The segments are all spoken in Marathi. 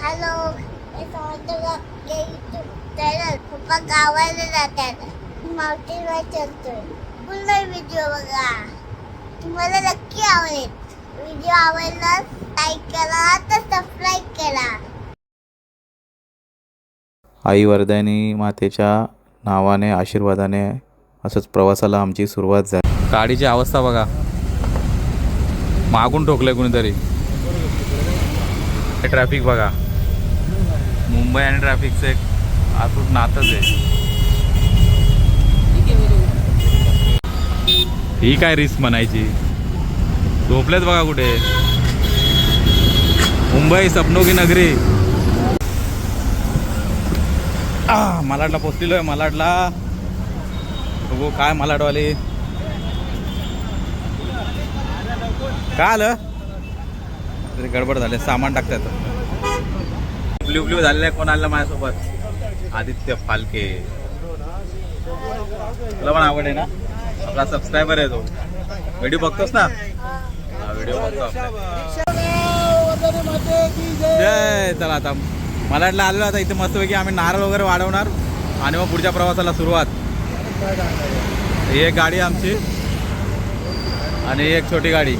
हॅलो, मी समजलं यूट्यूब चॅनल पप्पा गावाला जातात. माउंटेनवर चढतोय. पूर्ण व्हिडिओ बघा, तुम्हाला नक्की आवडेल. व्हिडिओ आवडल्यास लाईक करा तर सबस्क्राईब करा. आई वरदायिनी मातेच्या नावाने आशीर्वादाने असंच प्रवासाला आमची सुरुवात झाली. गाडीची अवस्था बघा, मागून ठोकलंय कुणीतरी. ट्रॅफिक बघा, मुंबई आणि ट्रॅफिकचं एक अतूट नातच आहे. ही काय रिस्क म्हणायची. झोपलेत बघा कुठे. मुंबई सपनो की नगरी. मालाडला पोचलेलो आहे. मालाडला बघू काय मालाडवाले काय आलं तरी गडबड झाले. सामान टाकतात. ब्ल्यू झालेलं आहे. कोण आलं माझ्यासोबत? आदित्य फालके. तुला पण आवड आहे ना? आपला सबस्क्रायबर आहे तो. व्हिडिओ बघतोस ना? हा व्हिडिओ बघतो. जय. चला आता मालाडला आलेलो. आता इथे मस्तपैकी आम्ही नारळ वगैरे वाढवणार आणि मग पुढच्या प्रवासाला सुरुवात. ही एक गाडी आमची आणि एक छोटी गाडी.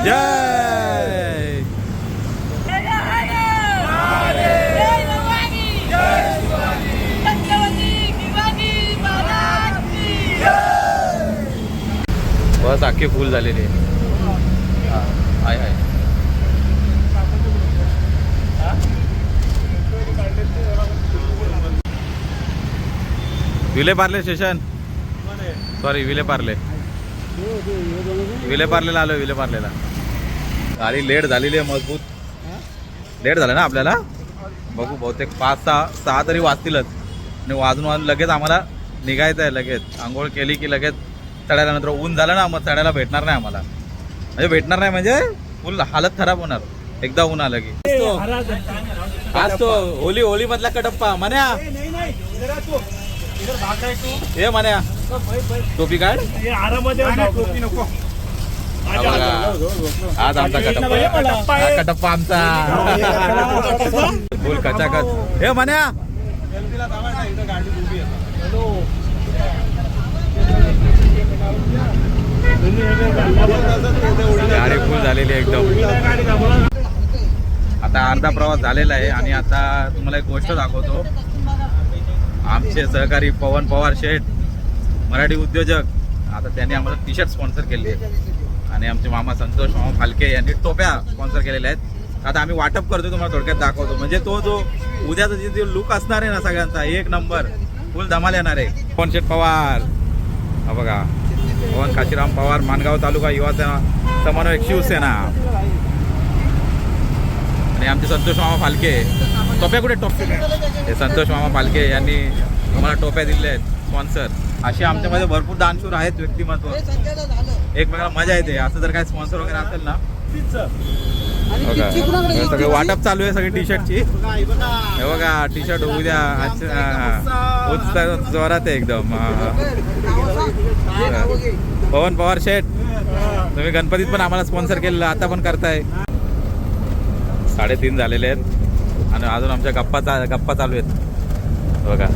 जय. बस अख्खी फुल झालेली आहे. आहे विले पार्ले स्टेशन. सॉरी विले पार्लेला आलो. विले पार्लेला गाडी लेट झालेली आहे. मजबूत लेट झालं ना आपल्याला. बघू बहुतेक 5-6 तरी वाजतीलच. आणि वाजून लगेच आम्हाला निघायचं आहे. लगेच आंघोळ केली की लगेच चढायला. नंतर ऊन झालं ना मग चढायला भेटणार नाही आम्हाला. म्हणजे भेटणार नाही म्हणजे फुल हालत खराब होणार एकदा ऊन आलं की. आज तो होली मधला कडप्पा म्हण्या. हे म्हण्या टोपी काढ. आज आमचा कटप्पा आमचा फुल कचाकच. हे म्हण्या गाडी फुल झालेली एकदम. आता अर्धा प्रवास झालेला आहे आणि आता तुम्हाला एक गोष्ट दाखवतो. आमचे सहकारी पवन पवार शेठ मराठी उद्योजक, आता त्यांनी आम्हाला टी शर्ट स्पॉन्सर केले आहेत आणि आमचे मामा संतोष मामा फालके यांनी टोप्या स्पॉन्सर केलेल्या आहेत. आता आम्ही वाटप करतो, तुम्हाला थोडक्यात दाखवतो. म्हणजे तो जो उद्याचा जे लुक असणार आहे ना सगळ्यांचा एक नंबर फुल धमाल येणार आहे. पवन शेठ पवार हा बघा. पवन काशीराम पवार, माणगाव तालुका युवा समन्वयक शिवसेना. आणि आमचे संतोष मामा फालके. टोप्या कुठे? टोप्या हे संतोष मामा फालके यांनी आम्हाला टोप्या दिलेल्या आहेत स्पॉन्सर. असे आमच्यामध्ये भरपूर दानशूर आहेत व्यक्तिमत्व. एकमेकाला मजा येते. असं जर काय स्पॉन्सर वगैरे असेल ना बघा. सगळं वाटप चालू आहे सगळी टी शर्टची. हे बघा टी शर्ट उद्या जोरात आहे एकदम. पवन पवार शेठ, तुम्ही गणपतीत पण आम्हाला स्पॉन्सर केलेलं, आता पण करताय. 3:30 झालेले आहेत आणि अजून आमच्या गप्पा चालू आहेत बघा.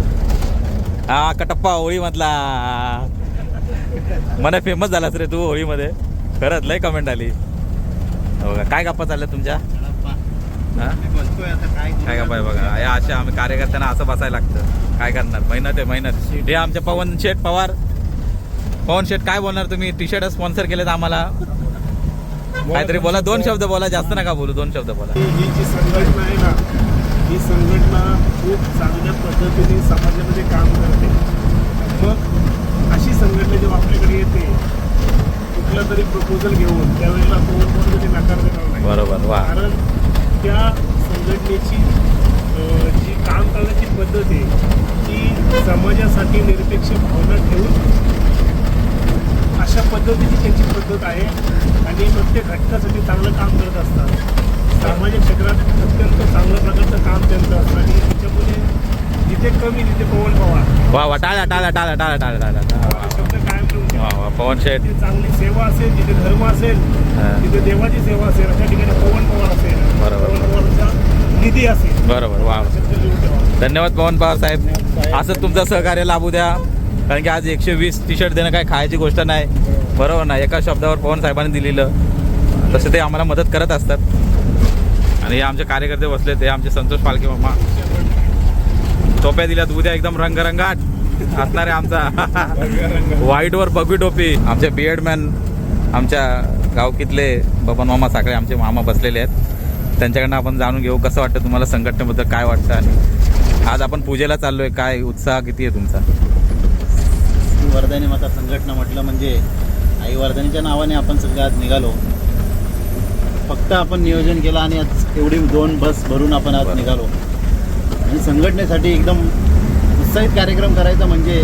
हा कटप्पा होळीमधला. मला फेमस झालास रे तू होळीमध्ये. खरंच लय कमेंट आली बघा. काय गप्पा चालल्या तुमच्या? काय गप्पा आहे बघा. या अशा आम्ही कार्यकर्त्यांना असं बसायला लागतं. काय करणार, मेहनत आहे मेहनत. हे आमचे पवन शेठ पवार. पवन शेठ काय बोलणार तुम्ही? टी शर्ट स्पॉन्सर केलेत आम्हाला. काहीतरी बोला, 2 शब्द बोला, जास्त नका बोलू, 2 शब्द बोला. ही जी संघटना आहे ना, ही संघटना खूप चांगल्या पद्धतीने समाजामध्ये काम करते. मग अशी संघटना जेव्हा आपल्याकडे येते कुठला तरी प्रपोजल घेऊन, त्यावेळेला कोणते नकार देणार नाही. बरोबर. वा. कारण त्या संघटनेची जी काम करण्याची पद्धत आहे ती समाजासाठी निरपेक्ष भावना ठेवून अशा पद्धतीची त्यांची पद्धत आहे आणि प्रत्येक घटकासाठी चांगलं काम करत असतात. सामाजिक क्षेत्रात अत्यंत चांगल्या प्रकारचं काम त्यांचं म्हणजे पवन पवार. वा वा टाळ्या टाळ्या टाळ्या टाळ्या टाळ्या टाळ्या हा शब्द कायम ठेवून ठेवा. वा वा पवन शेठ. जिथे चांगली सेवा असेल, जिथे धर्म असेल, हा. तिथे देवाची सेवा असेल, अशा ठिकाणी पवन पवार असेल, बरोबर. पवन पवारचा निधी असेल. बरोबर वा. शब्द लिहून ठेवा. धन्यवाद पवन पवार साहेब. असं तुमचं सहकार्य लाभू द्या. कारण की आज 120 टी शर्ट देणं काय खायची गोष्ट नाही. बरोबर ना. एका शब्दावर पवन साहेबांनी दिलेलं तसं ते आम्हाला मदत करत असतात. आणि हे आमचे कार्यकर्ते बसले ते आमचे संतोष पालके मामा. टोप्या दिल्यात उद्या एकदम रंगरंगाट असणार आहे आमचा. व्हाईटवर बगवी टोपी. आमचे बीएड मॅन आमच्या गावकीतले बबन मामा साखळे आमचे मामा बसलेले आहेत. त्यांच्याकडनं आपण जाणून घेऊ कसं वाटतं तुम्हाला संघटनेबद्दल काय वाटतं. आणि आज आपण पूजेला चाललोय. काय उत्साह किती आहे तुमचा? वर्धानी माता संघटना म्हटलं म्हणजे आई वर्धानीच्या नावाने आपण सगळे आज निघालो. फक्त आपण नियोजन केलं आणि आज एवढी 2 बस भरून आपण आज निघालो. आणि संघटनेसाठी एकदम उत्साहित कार्यक्रम करायचा म्हणजे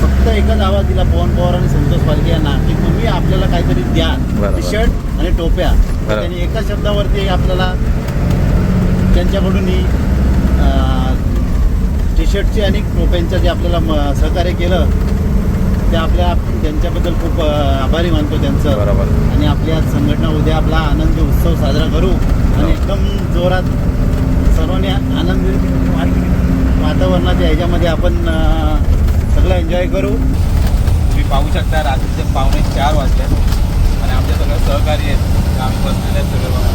फक्त एकच आवाज दिला पवन पवार आणि संतोष पालके यांना की तुम्ही आपल्याला काहीतरी द्या. टी शर्ट आणि टोप्या. त्यांनी एका शब्दावरती आपल्याला त्यांच्याकडून ही टी शर्टची आणि टोप्यांचं जे आपल्याला सहकार्य केलं ते त्यांच्याबद्दल खूप आभारी मानतो त्यांचं. बरोबर. आणि आपली आज संघटना उद्या आपला आनंदी उत्सव साजरा करू आणि एकदम जोरात सर्वांनी आनंदी वातावरणाच्या ह्याच्यामध्ये आपण सगळं एन्जॉय करू. तुम्ही पाहू शकता रात्रीचे 3:45 वाजले आणि आमचे सगळे सहकारी आहेत आम्ही बसलेले आहेत सगळे बघा.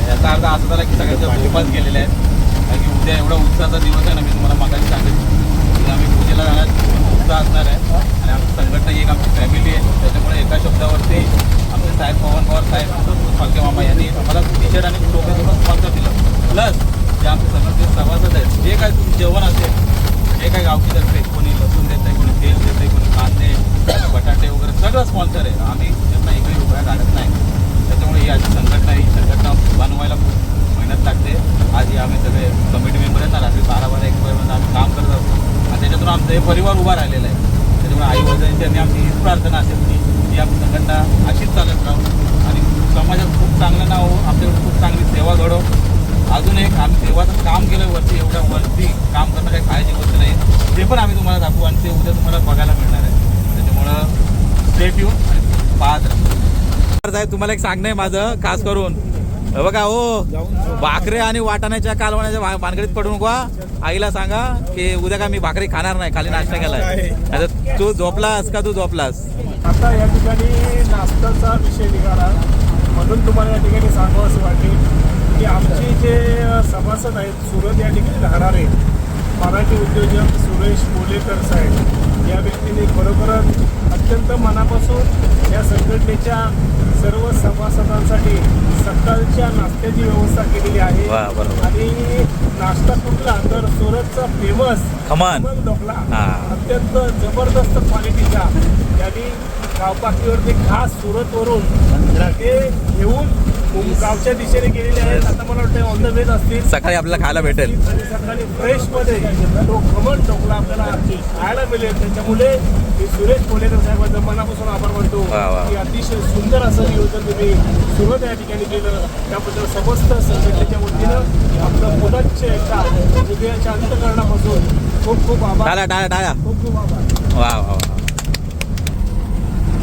याचा अर्थ असा झाला की सगळ्यांचे झोपाच गेलेले आहेत. कारण की उद्या एवढा उत्साहाचा दिवस आहे ना. मी तुम्हाला मागाशी सांगितलं की आम्ही पूजेला जाणार उत्साह असणार आहे. आणि आमची संघटना ही एक आमची फॅमिली आहे. त्याच्यामुळे एका शब्दावरती आमचे साहेब पवन पवार साहेब पालके मामा यांनी आम्हाला टी शर्ट आणि टोपे सुद्धा स्पॉन्सर दिलं. प्लस जे आमचे संघटनेचे सभासद आहेत जे काय तुम्ही जेवण असेल जे काय गावकीतर्फे कोणी लसूण देत आहे, कोणी तेल देत आहे, कोणी कांदे बटाटे वगैरे सगळं स्पॉन्सर आहे. आम्ही त्यांना एकही रुपया काढत नाही. त्याच्यामुळे ही अशी संघटना बनवायला खूप मेहनत लागते. आज ही आम्ही सगळे कमिटी मेंबर आहेत ना रात्री 12-1 पर्यंत आम्ही काम करत असतो. आणि त्याच्यातून आमचं हे परिवार उभा राहिलेला आहे. त्याच्यामुळे आई वडिलांची आणि आमची हीच प्रार्थना असेल की आमची संघटना अशीच चालत राहू आणि समाजात खूप चांगलं नाव हो, आपल्याकडे खूप चांगली सेवा घडो. अजून एक आम्ही सेवाचं काम केलं वरती. एवढ्या वरती काम करणं काही खायची गोष्ट नाही. ते पण आम्ही तुम्हाला दाखवू आणि ते उद्या तुम्हाला बघायला मिळणार आहे. त्याच्यामुळं स्टे ट्यून आणि पाहत राहा. साहेब तुम्हाला एक सांगणं आहे माझं खास करून. बघा हो भाकरी आणि वाटाण्याच्या कालवण्याच्या भानगडीत पडू नको. आईला सांगा की उद्या का मी भाकरी खाणार नाही, खाली नाश्ता केलाय. आता तू झोपलास का? तू झोपलास. आता या ठिकाणी नाश्त्याचा विषय निघाला म्हणून तुम्हाला या ठिकाणी सांगावं असं वाटेल की आमचे जे सभासद आहेत सुरत या ठिकाणी राहणारे मराठी उद्योजक सुरेश पोलेकर साहेब या व्यक्तीने खरोखरच अत्यंत मनापासून या संघटनेच्या सर्व सभासदांसाठी सकाळच्या नाश्त्याची व्यवस्था केलेली आहे. आणि नाश्ता कुठला तर सुरतचा फेमस खमण ढोकळा हा. अत्यंत जबरदस्त क्वालिटीचा त्यांनी गावपातळीवरती खास सुरतवरून ते घेऊन गावच्या दिशेने गेलेले आहेत. आता मला वाटतं ऑन द वेज असतील. सकाळी आपल्याला खायला भेटेल. आणि सकाळी फ्रेशमध्ये तो खमण ढोकळा आपल्याला खायला मिळेल. त्याच्यामुळे मी सुरेश पोलेकर साहेबांचा मनापासून आभार मानतो की अतिशय सुंदर असं नियोजन तुम्ही सुरत या ठिकाणी केलं. त्याबद्दल समस्त संघटनेच्या वतीनं आपलं पुनश्च एकदा हृदयाच्या अंतकरणापासून खूप खूप आभार. टाळ्या खूप खूप आभार. वा वा.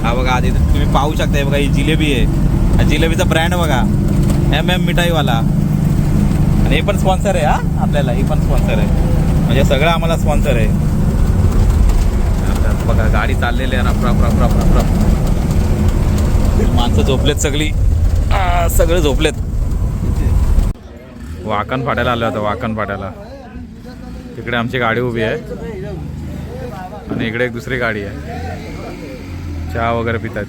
हा बघा आधी तुम्ही पाहू शकता. बघा ही जिलेबी आहे. जिलेबीचा ब्रँड बघा MM मिठाईवाला. आणि हे पण स्पॉन्सर आहे. हा आपल्याला ही पण स्पॉन्सर आहे. म्हणजे सगळं आम्हाला स्पॉन्सर आहे. बघा गाडी चाललेली आहे. रप माणसं झोपलेत सगळी. सगळे झोपलेत. वाकण फाट्याला आलं होतं. वाकण फाट्याला तिकडे आमची गाडी उभी आहे आणि इकडे एक दुसरी गाडी आहे. चहा वगैरे पितात.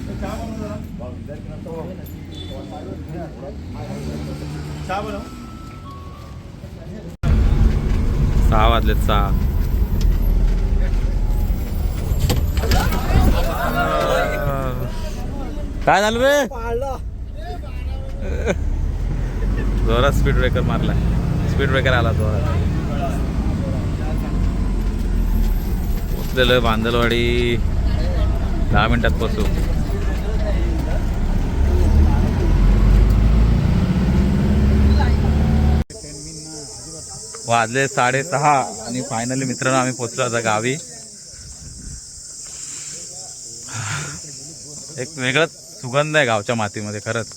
6 वाजलेत. 6 काय झालं रे? जोरात स्पीड ब्रेकर मारला. स्पीड ब्रेकर आला जोरात. पोचलेलं बांदलवाडी. 10 मिनिटात पोचू. वाजले 6:30 आणि फायनली मित्रांनो आम्ही पोहोचलो आता गावी. एक वेगळाच सुगंध आहे गावच्या मातीमध्ये खरंच.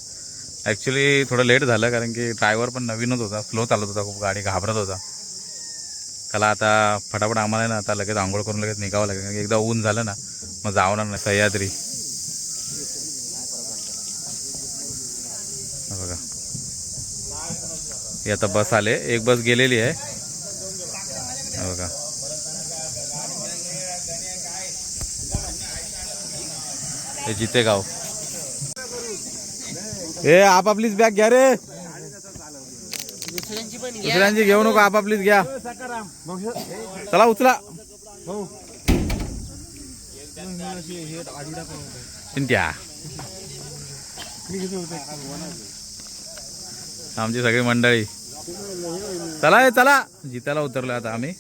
ॲक्च्युली थोडं लेट झालं कारण की ड्रायव्हर पण नवीनच होता, स्लो चालत होता खूप, गाडी घाबरत होता. त्याला आता फटाफट आम्हाला ना आता लगेच आंघोळ करून लगेच निघावं लागेल, कारण की एकदा ऊन झालं ना मग जावणार नाही. सह्याद्री बघा, ही आता बस आले, एक बस गेलेली आहे बघा. हे जितेगाव. ए आपापलीच बॅग घ्या रे, दुसऱ्यांची घेऊ नको, आपापलीच घ्या. चला उचला. चिंट्या आमची सगळी मंडळी. चला चला, जिताला उतरलो आता आम्ही.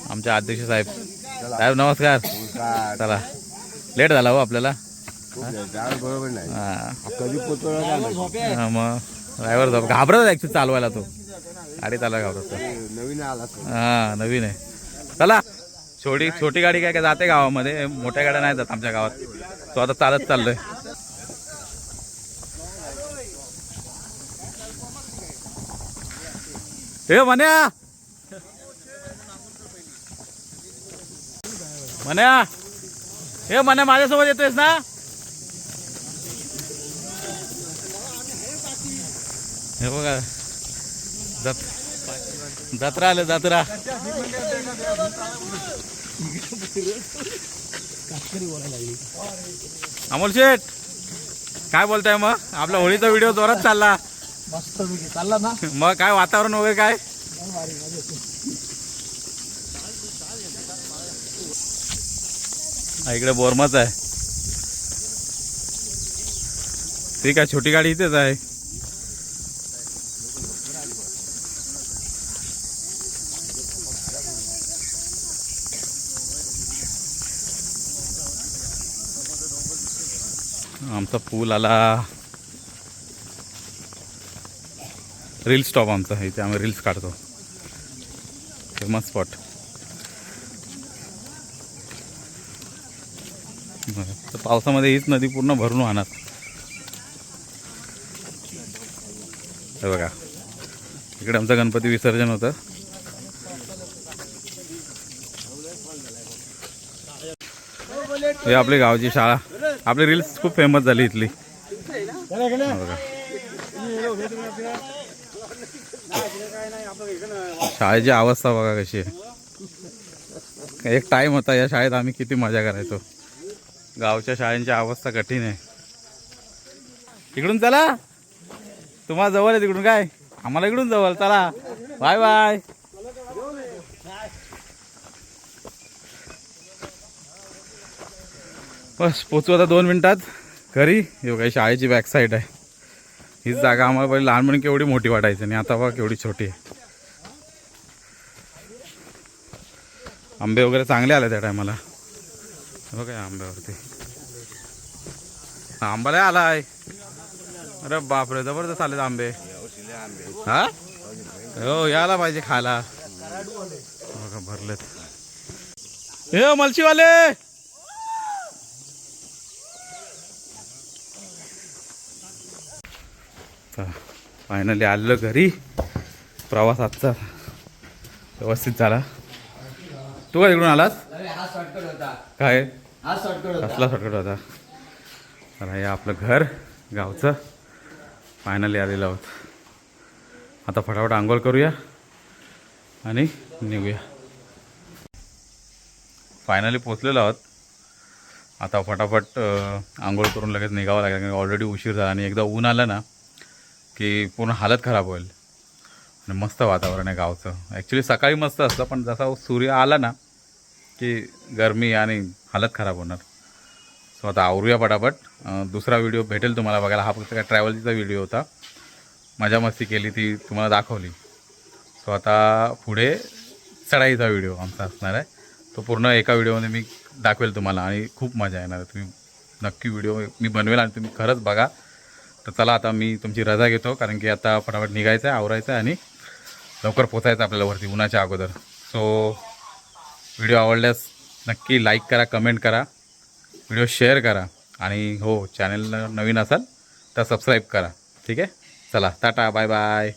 आमचे अध्यक्ष साहेब. साहेब नमस्कार. चला, लेट झाला हो आपल्याला. बरोबर नाही कधी मग ड्रायव्हर साहेब घाबरत ऍक्च्युली चालवायला, तो गाडी चालवायला घाबरत. नवीन आला हा नवीन आहे. चला, छोटी गाडी काय काय जाते गावामध्ये, मोठ्या गाड्या नाही जात आमच्या गावात. तो आता चालत चाललोय. हे म्हण्या म्हण्या, हे म्हण्या माझ्यासोबत येतोयस ना. हे बघा जत्रा आलं, जत्रा. अमोल शेठ काय बोलताय मग? आपला होळीचा व्हिडिओ जोरात चालला. मस्त चालला ना. मग काय वातावरण वगैरे काय? इकडे बोरमाच आहे. ठीक आहे, छोटी गाडी इथेच आहे. आमचा पूल आला. रील स्टॉप आमचा, इथे आम्ही रील्स काढतो. Famous spot. तर पावसामध्ये हीच नदी पूर्ण भरून वाहणार. हे बघा, इकडे आमचं गणपती विसर्जन होतं. हे आपली गावची शाळा. आपली रील्स खूप फेमस झाली इथली. बघा, शाळेची अवस्था बघा कशी आहे. एक टाइम होता या शाळेत आम्ही किती मजा करायचो. गावच्या शाळेंची अवस्था कठीण आहे. इकडून चला, तुम्हाला जवळ आहे तिकडून, काय आम्हाला इकडून जवळ. चला बाय बाय. बस पोचू आता 2 मिनिटात घरी. हे बघा, शाळेची बॅक साईड आहे. हीच जागा आम्हाला पहिले लहानपणी केवढी मोठी वाटायची आणि आता बघा केवढी छोटी आहे. आंबे वगैरे चांगले आले त्या टायमाला. बघा आंब्यावरती आंबा लय आला आहे. अरे बापरे, जबरदस्त आले आंबे. हा हो, यायला पाहिजे खायला. बघा भरलेत. हे मलशीवाले, फायनली आलेलो घरी. प्रवास आजचा व्यवस्थित झाला. तू काय तिकडून आलास? काय कसला शॉर्टकट होता? तर हे आपलं घर गावचं फायनली आलेलं आहोत. आता फटाफट आंघोळ करूया आणि निघूया. फायनली पोचलेलो आहोत. आता फटाफट आंघोळ करून लगेच निघावं लागेल, कारण ऑलरेडी उशीर झाला आणि एकदा ऊन आलं ना की पूर्ण हालत खराब होईल. आणि मस्त वातावरण आहे गावचं. ॲक्च्युली सकाळी मस्त असतं, पण जसा सूर्य आला ना की गरमी आणि हालत खराब होणार. सो आता आवरूया पटापट. दुसरा व्हिडिओ भेटेल तुम्हाला बघायला. हा फक्त काय ट्रॅव्हलचा व्हिडिओ होता, मजा मस्ती केली ती तुम्हाला दाखवली. सो आता पुढे चढाईचा व्हिडिओ आमचा असणार आहे. तो पूर्ण एका व्हिडिओमध्ये मी दाखवेल तुम्हाला आणि खूप मजा येणार आहे. तुम्ही नक्की व्हिडिओ मी बनवेल आणि तुम्ही खरंच बघा. तर चला आता मी तुमची रजा घेतो, कारण की आता फटाफट निघायचं आहे, आवरायचं आहे आणि लवकर पोचायचं आपल्याला वरती उन्हाच्या अगोदर. सो व्हिडिओ आवडल्यास नक्की लाईक करा, कमेंट करा, व्हिडिओ शेअर करा आणि हो चॅनलला नवीन असाल तर सबस्क्राईब करा. ठीक आहे, चला टाटा, बाय बाय.